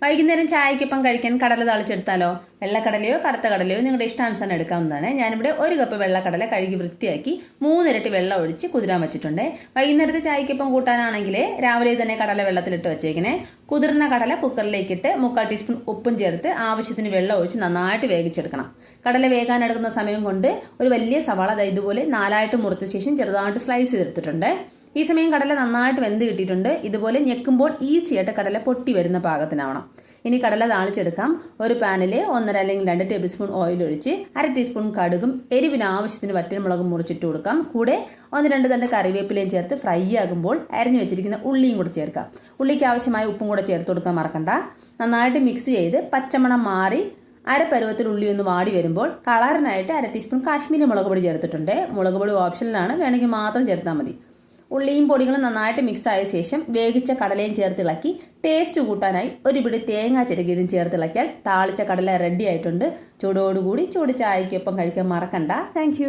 വൈകുന്നേരം ചായക്കൊപ്പം കഴിക്കാൻ കടല താളിച്ചെടുത്താലോ? വെള്ളക്കടലയോ കറുത്ത കടലയോ നിങ്ങളുടെ ഇഷ്ടാനുസരണം എടുക്കാവുന്നതാണ്. ഞാനിവിടെ 1 കപ്പ് വെള്ളക്കടല കഴുകി വൃത്തിയാക്കി 3 ഇരട്ടി വെള്ളം ഒഴിച്ച് കുതിരാൻ വെച്ചിട്ടുണ്ട്. വൈകുന്നേരത്തെ ചായക്കൊപ്പം കൂട്ടാനാണെങ്കിൽ രാവിലെ തന്നെ കടല വെള്ളത്തിലിട്ട് വെച്ചേക്കണേ. കുതിർന്ന കടല കുക്കറിലേക്കിട്ട് 3/4 ടീസ്പൂൺ ഉപ്പും ചേർത്ത് ആവശ്യത്തിന് വെള്ളം ഒഴിച്ച് നന്നായിട്ട് വേവിച്ചെടുക്കണം. കടല വേകാൻ എടുക്കുന്ന സമയം കൊണ്ട് ഒരു വലിയ സവാള ഇതുപോലെ 4ആയിട്ട് മുറിച്ച ശേഷം ചെറുതായിട്ട് സ്ലൈസ് ചെയ്തെടുത്തിട്ടുണ്ട്. ഈ സമയം കടല നന്നായിട്ട് വെന്ത് കിട്ടിയിട്ടുണ്ട്. ഇതുപോലെ ഞെക്കുമ്പോൾ ഈസി ആയിട്ട് കടല പൊട്ടി വരുന്ന പാകത്തിനാവണം. ഇനി കടല താളിച്ചെടുക്കാം. ഒരു പാനിൽ 1.5 അല്ലെങ്കിൽ 2 ടേബിൾ സ്പൂൺ ഓയിൽ ഒഴിച്ച് 1/2 ടീസ്പൂൺ കടുകും എരിവിന് ആവശ്യത്തിന് വറ്റൽമുളകും മുറിച്ചിട്ട് കൊടുക്കാം. കൂടെ 1-2 തണ്ട് കറിവേപ്പിലയും ചേർത്ത് ഫ്രൈ ആകുമ്പോൾ അരിഞ്ഞു വെച്ചിരിക്കുന്ന ഉള്ളിയും കൂടെ ചേർക്കാം. ഉള്ളിക്ക് ആവശ്യമായ ഉപ്പും കൂടെ ചേർത്ത് കൊടുക്കാൻ മറക്കണ്ട. നന്നായിട്ട് മിക്സ് ചെയ്ത് പച്ചമണം മാറി അരപ്പരുവത്തിൽ ഉള്ളി ഒന്ന് വാടി വരുമ്പോൾ കളറിനായിട്ട് 1/2 ടീസ്പൂൺ കാശ്മീരി മുളക് പൊടി ചേർത്തിട്ടുണ്ട്. മുളക് പൊടി ഓപ്ഷനിലാണ്, വേണമെങ്കിൽ മാത്രം ചേർത്താൽ മതി. ഉള്ളിയും പൊടികളും നന്നായിട്ട് മിക്സ് ആയ ശേഷം വേവിച്ച കടലയും ചേർത്തിളക്കി ടേസ്റ്റ് കൂട്ടാനായി ഒരു പിടി തേങ്ങ ചിരകിയതും ചേർത്തിളക്കിയാൽ താളിച്ച കടല റെഡി ആയിട്ടുണ്ട്. ചൂടോടുകൂടി ചൂട് ചായക്കൊപ്പം കഴിക്കാൻ മറക്കണ്ട. താങ്ക്